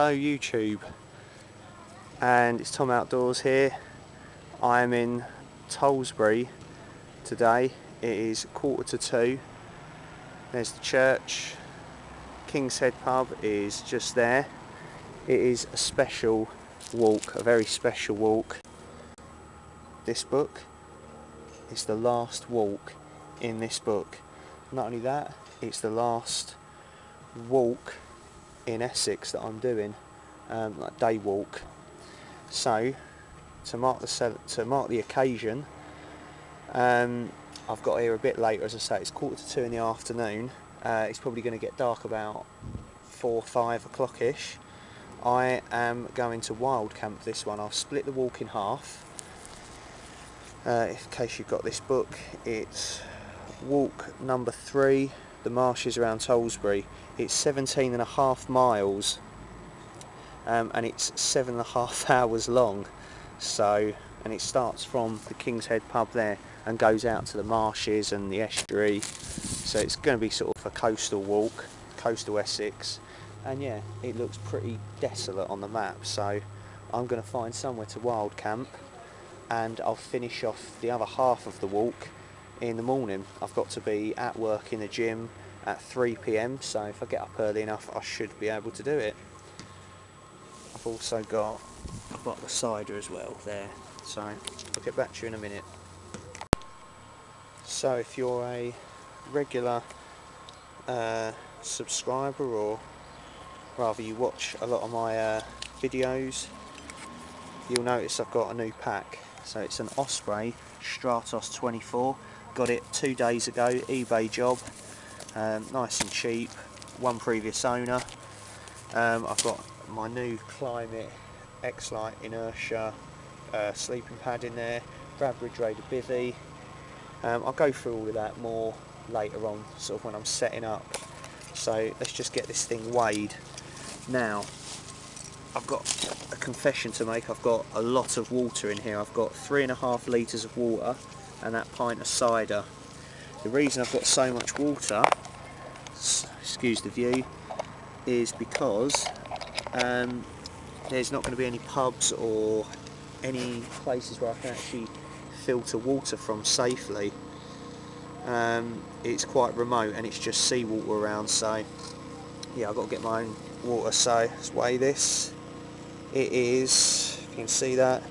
Hello YouTube, and it's Tom Outdoors here. I am in Tollesbury today. It is 1:45. There's the church. King's Head pub is just there. It is a special walk, a very special walk. This book is the last walk in this book. Not only that, it's the last walk in Essex that I'm doing, like day walk. So to mark the occasion, I've got here a bit later. As I say, it's 1:45 in the afternoon. It's probably going to get dark about 4 or 5 o'clock ish. I am going to wild camp this one. I've split the walk in half. In case you've got this book, it's walk number 3, the Marshes around Tollesbury. It's 17.5 miles, and it's 7.5 hours long. So, and it starts from the King's Head pub there and goes out to the marshes and the estuary. So it's going to be sort of a coastal walk, coastal Essex, and yeah, it looks pretty desolate on the map. So I'm going to find somewhere to wild camp, and I'll finish off the other half of the walk in the morning. I've got to be at work in the gym at 3 PM, so if I get up early enough I should be able to do it. I've also got a bottle of cider as well there, so I'll get back to you in a minute. So if you're a regular subscriber, or rather you watch a lot of my videos, you'll notice I've got a new pack. So it's an Osprey Stratos 24. Got it 2 days ago, eBay job, nice and cheap, one previous owner. I've got my new Climate X-Lite inertia sleeping pad in there, Bradbury Raider bivvy. I'll go through all of that more later on, sort of when I'm setting up. So let's just get this thing weighed. Now, I've got a confession to make. I've got a lot of water in here. I've got 3.5 litres of water and that pint of cider. The reason I've got so much water, excuse the view, is because there's not going to be any pubs or any places where I can actually filter water from safely. It's quite remote and it's just seawater around, so yeah, I've got to get my own water. So let's weigh this. It is, if you can see that,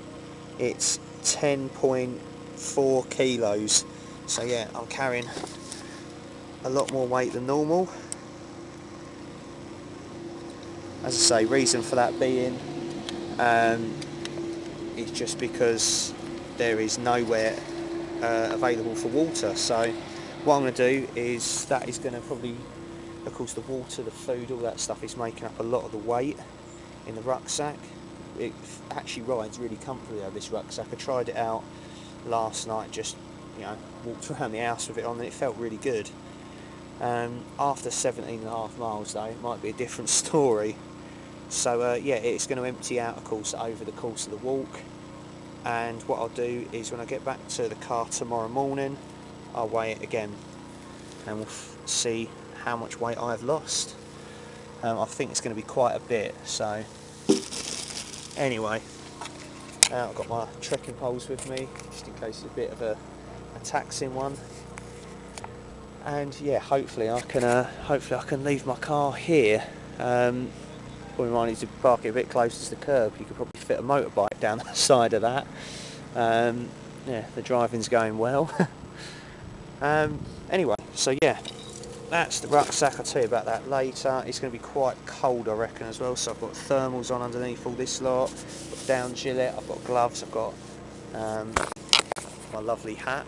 it's 10.4 kilos. So yeah, I'm carrying a lot more weight than normal. As I say, reason for that being is just because there is nowhere available for water. So what I'm going to do is, that is going to probably, of course the water, the food, all that stuff is making up a lot of the weight in the rucksack. It actually rides really comfortably though, this rucksack. I tried it out last night, just, you know, walked around the house with it on, and it felt really good. After 17.5 miles though, it might be a different story. So yeah, it's going to empty out, of course, over the course of the walk. And what I'll do is, when I get back to the car tomorrow morning, I'll weigh it again, and we'll see how much weight I've lost. I think it's going to be quite a bit. So anyway, I've got my trekking poles with me, just in case it's a bit of a taxing one. And yeah, hopefully I can leave my car here. Probably might need to park it a bit closer to the curb. You could probably fit a motorbike down the side of that. Yeah, the driving's going well. Anyway, so yeah, that's the rucksack. I'll tell you about that later. It's going to be quite cold, I reckon, as well. So I've got thermals on underneath all this lot. I've got down gillet, I've got gloves, I've got my lovely hat.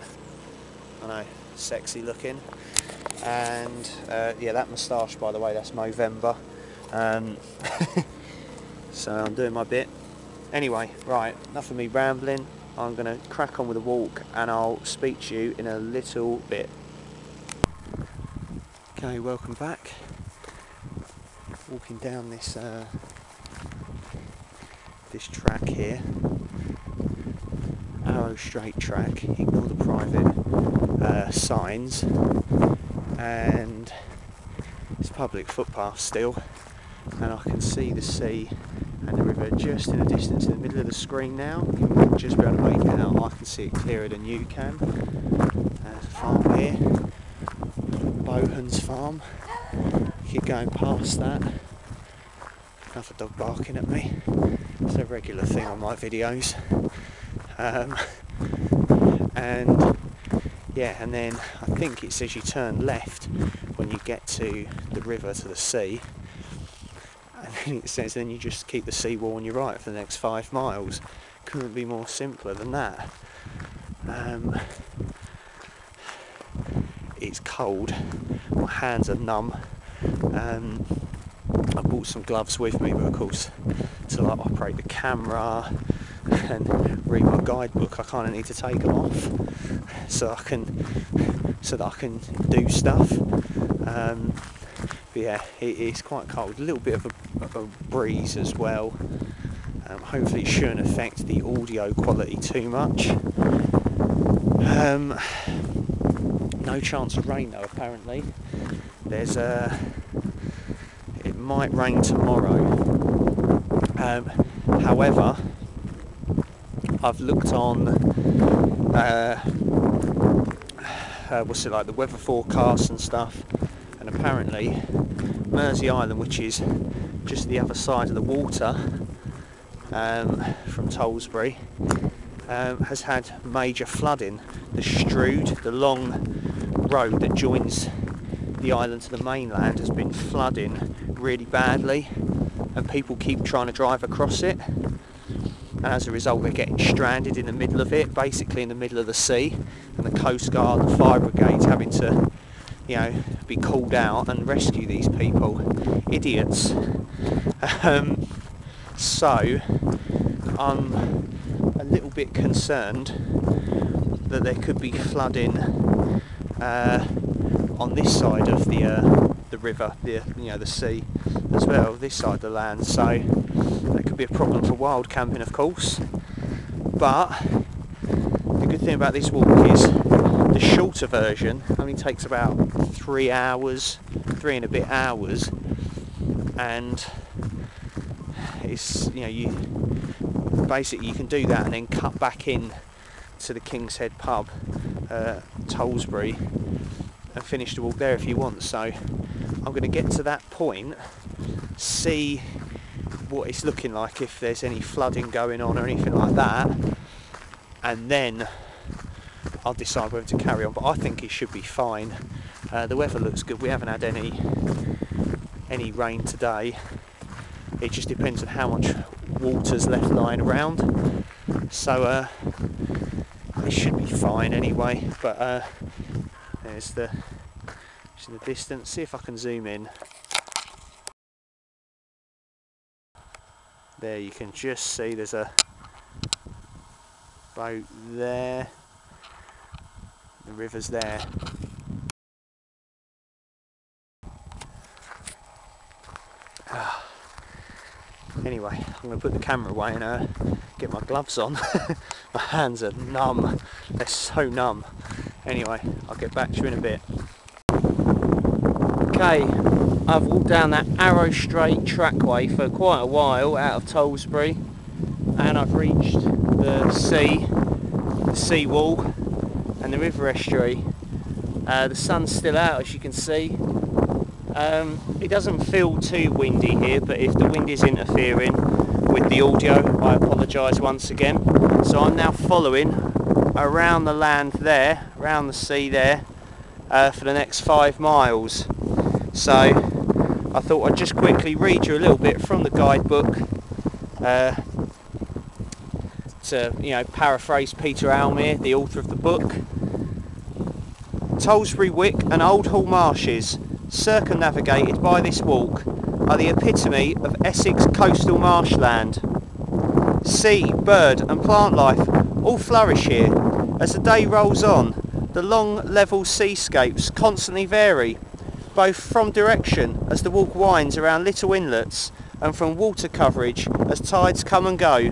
I know, sexy looking. And yeah, that moustache, by the way, that's Movember. So I'm doing my bit. Anyway, right, enough of me rambling. I'm going to crack on with the walk, and I'll speak to you in a little bit. Okay, welcome back. Walking down this this track here, arrow straight track. Ignore the private signs, and it's public footpath still. and I can see the sea and the river just in the distance in the middle of the screen now. You can just be able to make it out. I can see it clearer than you can. There's a farm here, Bohan's farm. Keep going past that. Another dog barking at me. It's a regular thing on my videos. And yeah, and then I think it says you turn left when you get to the river, to the sea. And then it says then you just keep the seawall on your right for the next 5 miles. Couldn't be more simpler than that. It's cold, my hands are numb. I brought some gloves with me, but of course to like operate the camera and read my guidebook I kind of need to take them off so that I can do stuff. But yeah, it's quite cold. A little bit of a breeze as well. Hopefully it shouldn't affect the audio quality too much. No chance of rain though, apparently. It might rain tomorrow. However, I've looked on the weather forecast and stuff, and apparently Mersey Island, which is just the other side of the water from Tollesbury, has had major flooding. The Strood, the long road that joins the island to the mainland, has been flooding really badly, and people keep trying to drive across it, and as a result they're getting stranded in the middle of it, basically in the middle of the sea, and the Coast Guard and fire brigades having to, you know, be called out and rescue these people. Idiots. So I'm a little bit concerned that there could be flooding on this side of the river, the sea as well, this side of the land. So that could be a problem for wild camping, of course. But the good thing about this walk is the shorter version only takes about 3 hours, 3 and a bit hours, and it's, you basically you can do that and then cut back in to the King's Head pub, Tollesbury, and finish the walk there if you want. So I'm going to get to that point, see what it's looking like, if there's any flooding going on or anything like that, and then I'll decide whether to carry on. But I think it should be fine. The weather looks good. We haven't had any rain today. It just depends on how much water's left lying around. So it should be fine anyway. But there's the distance. See if I can zoom in. There you can just see there's a boat there. The river's there. Anyway, I'm going to put the camera away and get my gloves on. My hands are numb. They're so numb. Anyway, I'll get back to you in a bit. Okay, I've walked down that arrow straight trackway for quite a while out of Tollesbury, and I've reached the sea wall and the river estuary. The sun's still out, as you can see. It doesn't feel too windy here, but if the wind is interfering with the audio, I apologise once again. So I'm now following around the land there, around the sea there, for the next 5 miles. So I thought I'd just quickly read you a little bit from the guidebook to paraphrase Peter Almere, the author of the book. Tollesbury Wick and Old Hall Marshes, circumnavigated by this walk, are the epitome of Essex coastal marshland. Sea, bird and plant life all flourish here. As the day rolls on, the long level seascapes constantly vary, both from direction as the walk winds around little inlets and from water coverage as tides come and go,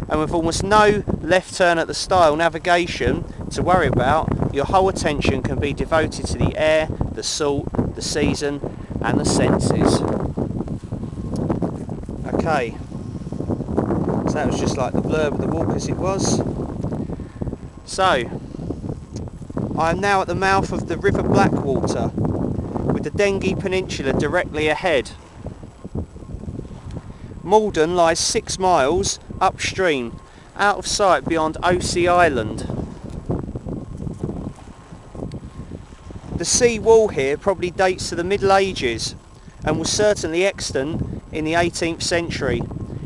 and with almost no left turn at the stile navigation to worry about, your whole attention can be devoted to the air, the salt, the season and the senses. Okay, so that was just like the blurb of the walk as it was. So, I am now at the mouth of the River Blackwater, with the Dengie Peninsula directly ahead. Malden lies 6 miles upstream, out of sight beyond Osea Island. The sea wall here probably dates to the Middle Ages and was certainly extant in the 18th century.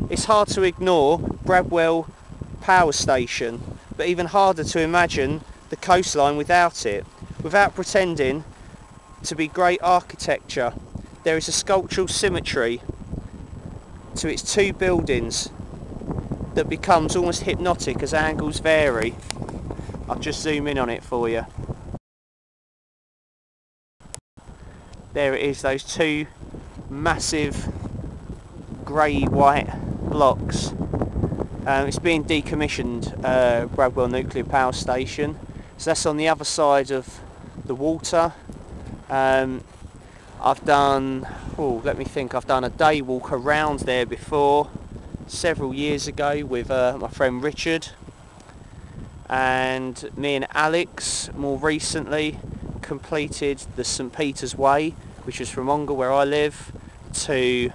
It's hard to ignore Bradwell Power Station, but even harder to imagine the coastline without it. Without pretending to be great architecture, there is a sculptural symmetry to its 2 buildings that becomes almost hypnotic as angles vary. I'll just zoom in on it for you. There it is, those 2 massive grey-white blocks. It's being decommissioned, Bradwell Nuclear Power Station. So that's on the other side of the water. I've done, let me think, I've done a day walk around there before, several years ago with my friend Richard. And me and Alex, more recently, completed the St Peter's Way, which is from Ongar, where I live, to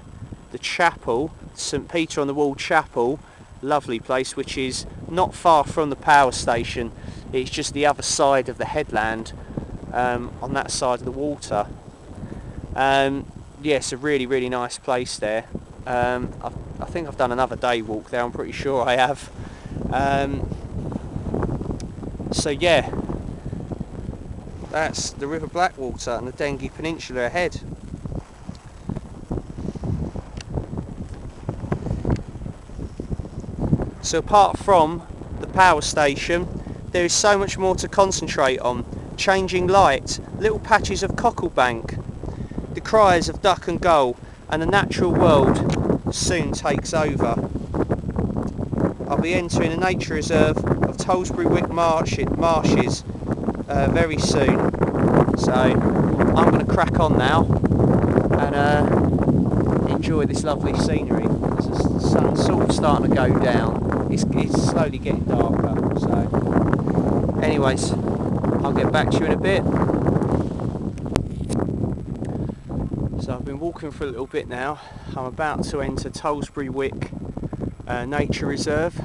the chapel, St Peter on the Wall Chapel, lovely place, which is not far from the power station. It's just the other side of the headland, on that side of the water. Yeah, it's a really, really nice place there. I think I've done another day walk there, I'm pretty sure I have. So yeah, that's the River Blackwater and the Dengie Peninsula ahead. So apart from the power station, there is so much more to concentrate on. Changing light, little patches of cocklebank, the cries of duck and gull, and the natural world soon takes over. I'll be entering the nature reserve of Tollesbury Marshes very soon. So I'm going to crack on now and enjoy this lovely scenery. As the sun's sort of starting to go down, it's slowly getting darker. So anyways, I'll get back to you in a bit. So I've been walking for a little bit now. I'm about to enter Tollesbury Wick Nature Reserve,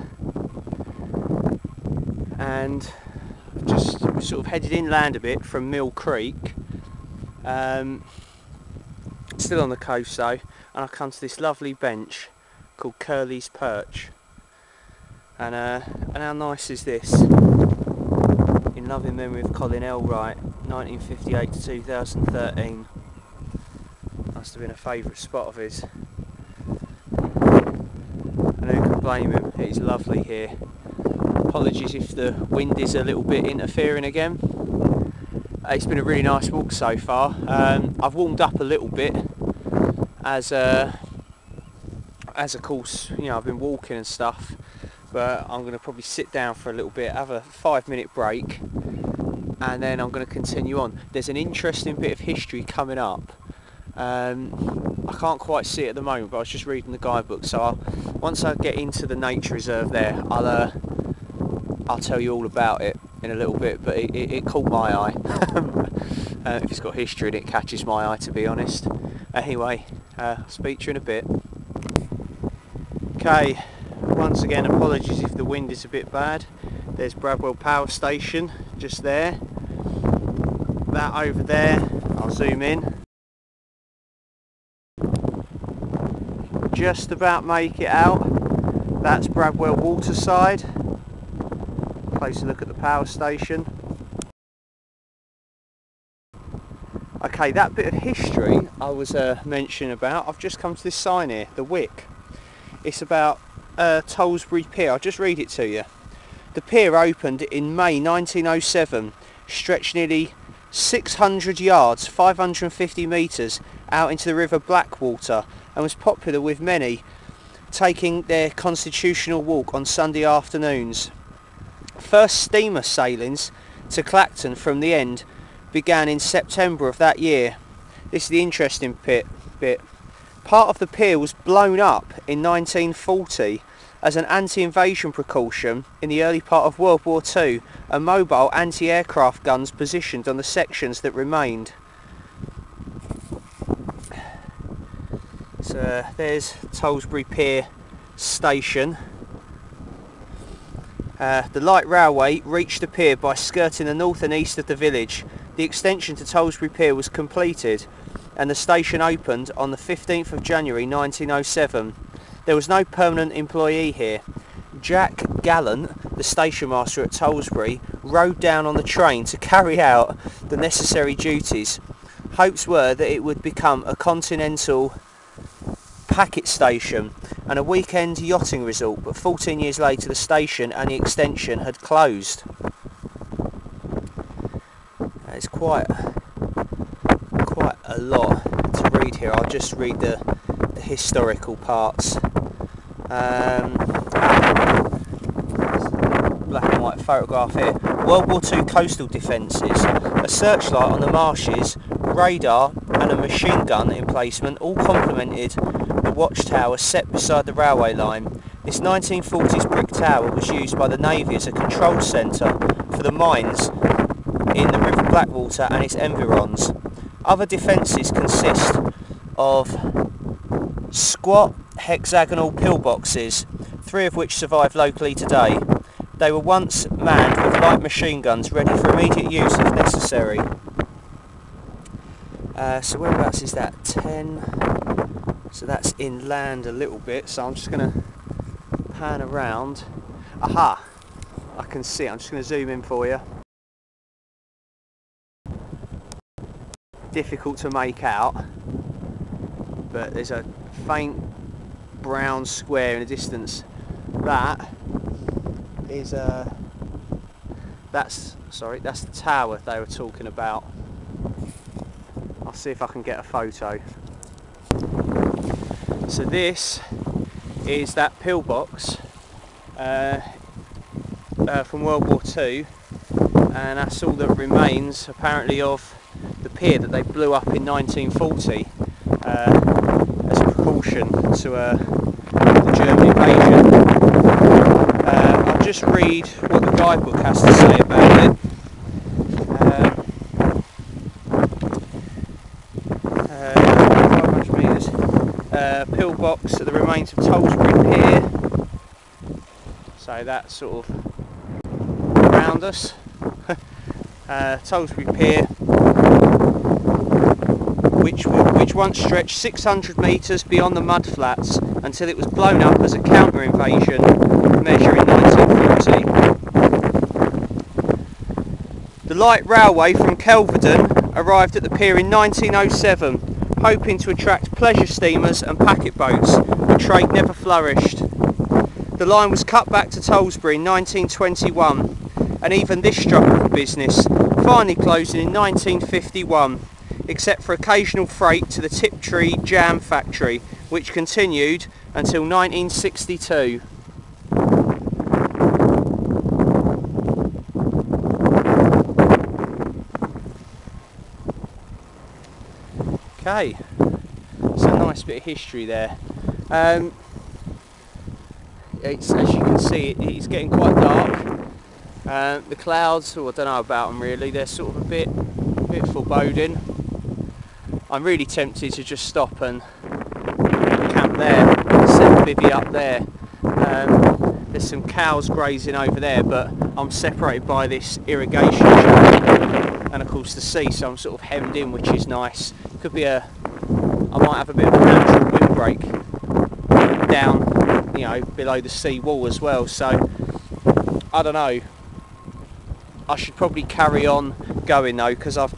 and just sort of headed inland a bit from Mill Creek, still on the coast though, and I come to this lovely bench called Curly's Perch, and how nice is this? In loving memory of Colin Elwright, 1958 to 2013. Must have been a favourite spot of his. And who can blame him? It's lovely here. Apologies if the wind is a little bit interfering again. It's been a really nice walk so far. I've warmed up a little bit as of course, you know, I've been walking and stuff, but I'm going to probably sit down for a little bit, have a 5-minute break, and then I'm going to continue on. There's an interesting bit of history coming up. I can't quite see it at the moment, but I was just reading the guidebook, so once I get into the nature reserve there, I'll tell you all about it in a little bit, but it caught my eye. If it's got history, it catches my eye, to be honest. Anyway, I'll speak to you in a bit. Okay, once again, apologies if the wind is a bit bad. There's Bradwell Power Station just there. That over there, I'll zoom in. Just about make it out. That's Bradwell Waterside. Closer look at the power station. Okay, that bit of history I was mentioning about, I've just come to this sign here, the Wick. It's about Tollesbury Pier. I'll just read it to you. The pier opened in May 1907, stretched nearly 600 yards, 550 metres out into the River Blackwater, and was popular with many taking their constitutional walk on Sunday afternoons. First steamer sailings to Clacton from the end began in September of that year. This is the interesting bit. Part of the pier was blown up in 1940 as an anti-invasion precaution in the early part of World War II, and mobile anti-aircraft guns positioned on the sections that remained. So there's Tollesbury Pier Station. The light railway reached the pier by skirting the north and east of the village. The extension to Tollesbury Pier was completed and the station opened on the 15th of January 1907. There was no permanent employee here. Jack Gallant, the station master at Tollesbury, rode down on the train to carry out the necessary duties. Hopes were that it would become a continental packet station and a weekend yachting resort, but 14 years later the station and the extension had closed. It's quite a lot to read here. I'll just read the historical parts. Black and white photograph here. World War II coastal defences, a searchlight on the Marshes, radar and a machine gun emplacement all complemented the watchtower set beside the railway line. This 1940s brick tower was used by the Navy as a control centre for the mines in the River Blackwater and its environs. Other defences consist of squat hexagonal pillboxes, 3 of which survive locally today. They were once manned with light machine guns ready for immediate use if necessary. So whereabouts is that? 10. So that's inland a little bit, so I'm just going to pan around. Aha! I can see it. I'm just going to zoom in for you. Difficult to make out, but there's a faint brown square in the distance. That is that's the tower they were talking about. I'll see if I can get a photo. So this is that pillbox from World War II, and that's all that remains apparently of the pier that they blew up in 1940 as a precaution to the German invasion. I'll just read what the guidebook has to say about it. 500 metres. Pillbox at the remains of Tollesbury Pier. So that's sort of around us. Tollesbury Pier, which once stretched 600 metres beyond the mudflats until it was blown up as a counter-invasion measure in 1940. The light railway from Kelvedon arrived at the pier in 1907, hoping to attract pleasure steamers and packet boats, but trade never flourished. The line was cut back to Tollesbury in 1921, and even this struggled for business, finally closing in 1951, except for occasional freight to the Tiptree Jam Factory, which continued until 1962. Okay, it's a nice bit of history there. As you can see, it's getting quite dark. The clouds, I don't know about them really, they're sort of a bit foreboding. I'm really tempted to just stop and camp there, set the bivvy up there. There's some cows grazing over there, but I'm separated by this irrigation channel and of course the sea, so I'm sort of hemmed in, which is nice. Could be I might have a bit of a natural windbreak down, below the sea wall as well, so I don't know. I should probably carry on going though, because I've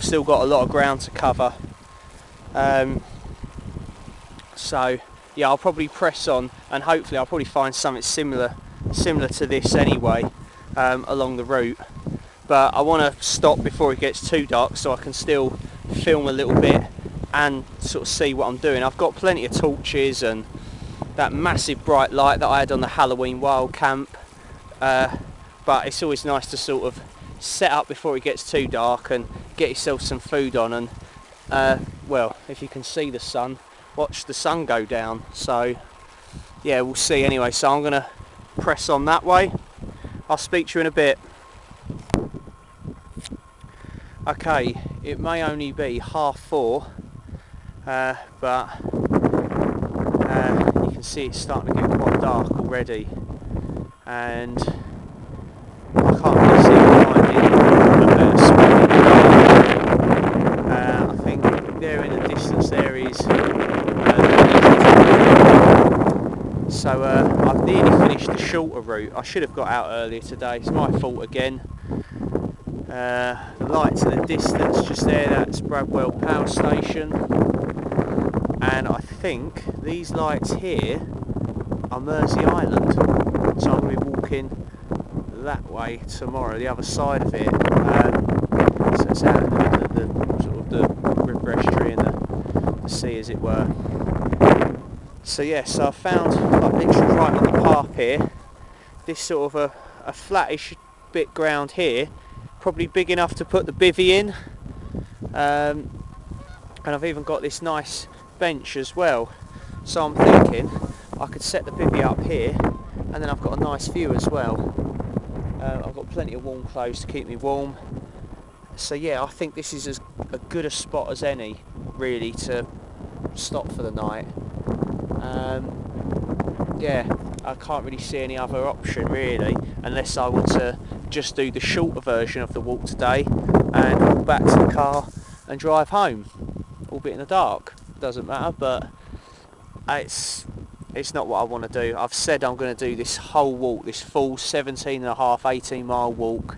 still got a lot of ground to cover. So yeah, I'll probably press on, and hopefully I'll probably find something similar to this anyway along the route. But I want to stop before it gets too dark so I can still film a little bit and sort of see what I'm doing. I've got plenty of torches and that massive bright light that I had on the Halloween wild camp, but it's always nice to sort of set up before it gets too dark and get yourself some food on and well, if you can see the sun, watch the sun go down. So yeah, we'll see anyway. So I'm going to press on that way. I'll speak to you in a bit. Okay, it may only be 4:30, but you can see it's starting to get quite dark already, and I can't really see finding a better spot in the dark. I think there in the distance there is so I've nearly finished the shorter route. I should have got out earlier today, it's my fault again. The lights in the distance just there, that's Bradwell Power Station, and I think these lights here are Mersey Island, so I'm going to be walking that way tomorrow, the other side of it. So it's out in the middle of the sort of the river estuary and the sea, as it were. So yeah, so I found like literally right on the path here, this sort of a flattish bit ground here, probably big enough to put the bivvy in, and I've even got this nice bench as well. So I'm thinking I could set the bivvy up here, and then I've got a nice view as well. I've got plenty of warm clothes to keep me warm. So yeah, I think this is as good a spot as any really to stop for the night. Yeah, I can't really see any other option really, unless I were to just do the shorter version of the walk today and walk back to the car and drive home, albeit in the dark. Doesn't matter, but it's not what I want to do. I've said I'm going to do this whole walk, this full 17.5, 18 mile walk,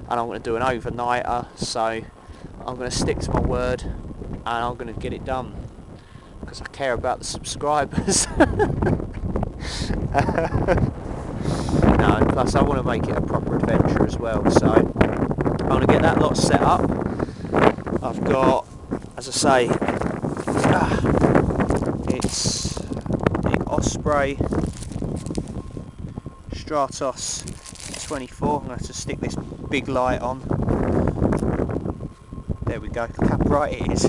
and I'm going to do an overnighter, so I'm going to stick to my word and I'm going to get it done because I care about the subscribers. No, and plus I want to make it a proper adventure as well, so I'm going to get that lot set up. I've got, as I say, it's big Osprey Stratos 24. I'm going to have to stick this big light on. There we go, look how bright it is.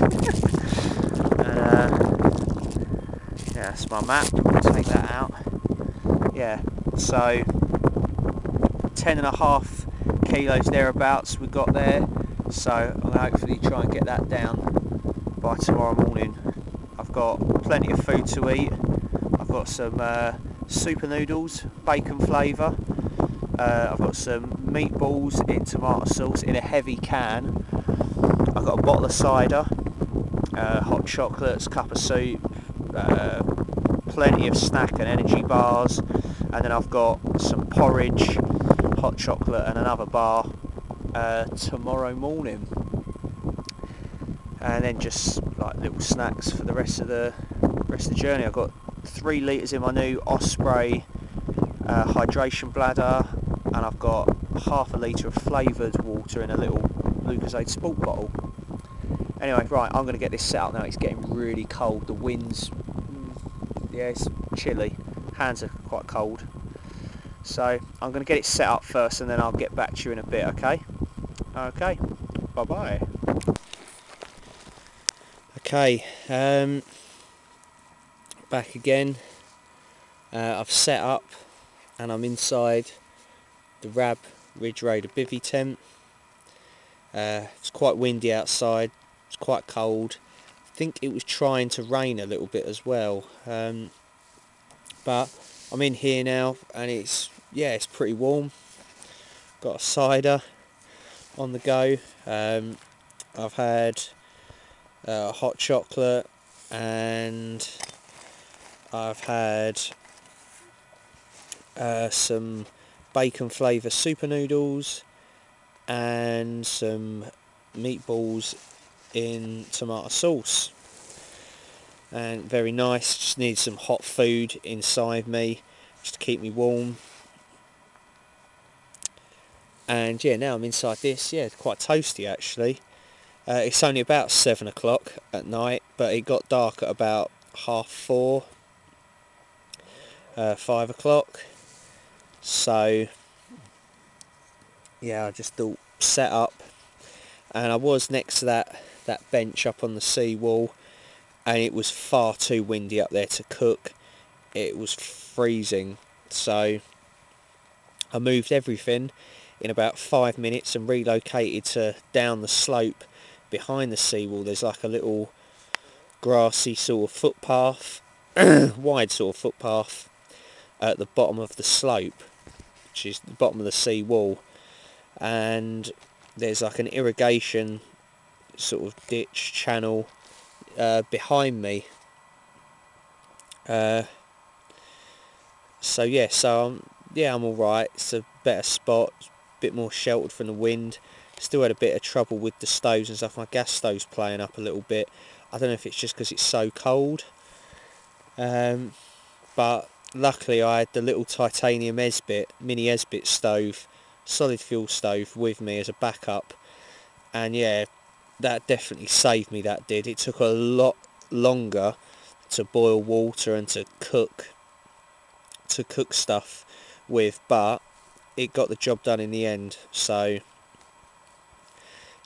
Yeah, that's my map, take that out. Yeah, so 10.5 kilos thereabouts we got there, so I'm going to hopefully try and get that down by tomorrow morning. I've got plenty of food to eat. I've got some super noodles, bacon flavour. I've got some meatballs in tomato sauce in a heavy can. I've got a bottle of cider, hot chocolates, cup of soup, plenty of snack and energy bars, and then I've got some porridge, hot chocolate and another bar tomorrow morning, and then just like little snacks for the rest of the journey. I've got 3 litres in my new Osprey hydration bladder, and I've got half a litre of flavoured water in a little Lucozade Sport bottle. Anyway, right, I'm going to get this set up now. It's getting really cold. The wind's, yeah, it's chilly. Hands are quite cold. So I'm going to get it set up first, and then I'll get back to you in a bit, okay? Okay, bye-bye. Okay, back again. I've set up, and I'm inside the Rab Ridge Raider bivvy tent. It's quite windy outside. It's quite cold. I think it was trying to rain a little bit as well, but I'm in here now, and it's pretty warm. Got a cider on the go. I've had hot chocolate, and I've had some bacon flavour super noodles and some meatballs in tomato sauce, and very nice. Just need some hot food inside me just to keep me warm. And yeah, now I'm inside this. Yeah, it's quite toasty actually. It's only about 7 o'clock at night, but it got dark at about 4:30, 5 o'clock. So yeah, I just thought set up, and I was next to that bench up on the sea wall. and it was far too windy up there to cook. It was freezing, so I moved everything in about 5 minutes and relocated to down the slope behind the seawall. There's like a little grassy sort of footpath, wide sort of footpath at the bottom of the slope, which is the bottom of the seawall, and there's like an irrigation sort of ditch channel behind me. So yeah, I'm all right. It's a better spot, a bit more sheltered from the wind. Still had a bit of trouble with the stoves and stuff. My gas stove's playing up a little bit. I don't know if it's just because it's so cold, but luckily I had the little titanium mini Esbit stove, solid fuel stove with me as a backup, and yeah, that definitely saved me. That did. It took a lot longer to boil water and to cook stuff with, but it got the job done in the end. So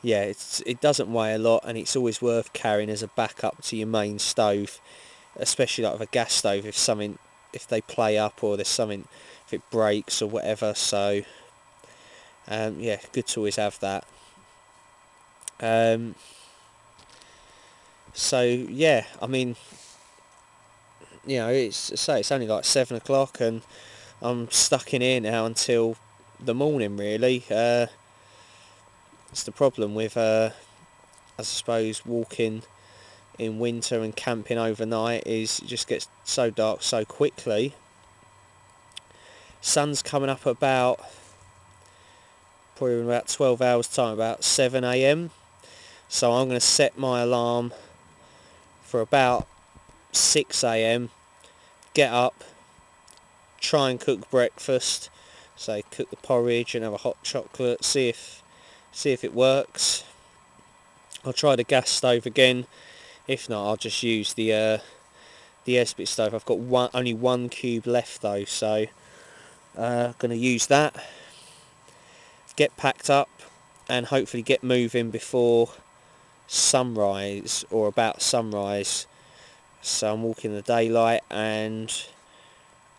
yeah, it doesn't weigh a lot, and it's always worth carrying as a backup to your main stove, especially like with a gas stove, if they play up or there's something, if it breaks or whatever. So yeah, good to always have that. So yeah, I mean, it's only like 7 o'clock and I'm stuck in here now until the morning, really. It's the problem with I suppose walking in winter and camping overnight is it just gets so dark so quickly. Sun's coming up probably in about 12 hours time, about 7 a.m. So I'm going to set my alarm for about 6 a.m, get up, try and cook breakfast, so cook the porridge and have a hot chocolate, see if it works. I'll try the gas stove again. If not, I'll just use the Esbit stove. I've got only one cube left though, so going to use that. Get packed up and hopefully get moving before sunrise or about sunrise. So I'm walking in the daylight, and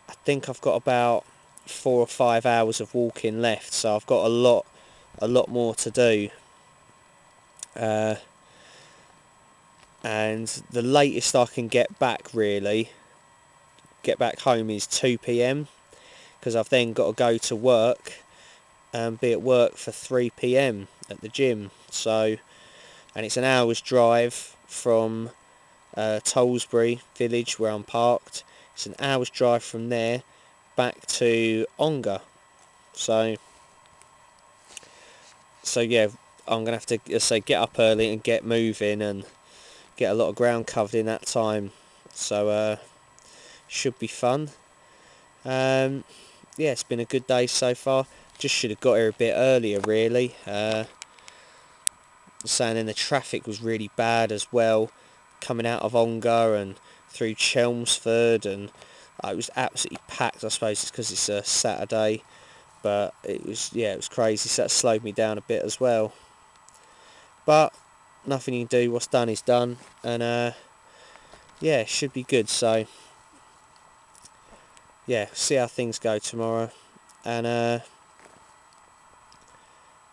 I think I've got about 4 or 5 hours of walking left. So I've got a lot more to do. And the latest I can get back home is 2 p.m, because I've then got to go to work and be at work for 3 p.m. at the gym. So, and it's an hour's drive from Tollesbury village where I'm parked. It's an hour's drive from there back to Ongar. So yeah, I'm gonna have to get up early and get moving and get a lot of ground covered in that time. So should be fun. Yeah, it's been a good day so far. Just should have got here a bit earlier, really. Saying then the traffic was really bad as well, coming out of Ongar and through Chelmsford, and it was absolutely packed. I suppose it's because it's a Saturday, but it was crazy. So that slowed me down a bit as well. But nothing you can do. What's done is done, and yeah, it should be good. So yeah, see how things go tomorrow, and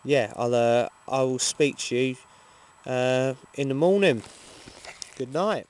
yeah, I will speak to you in the morning. Good night.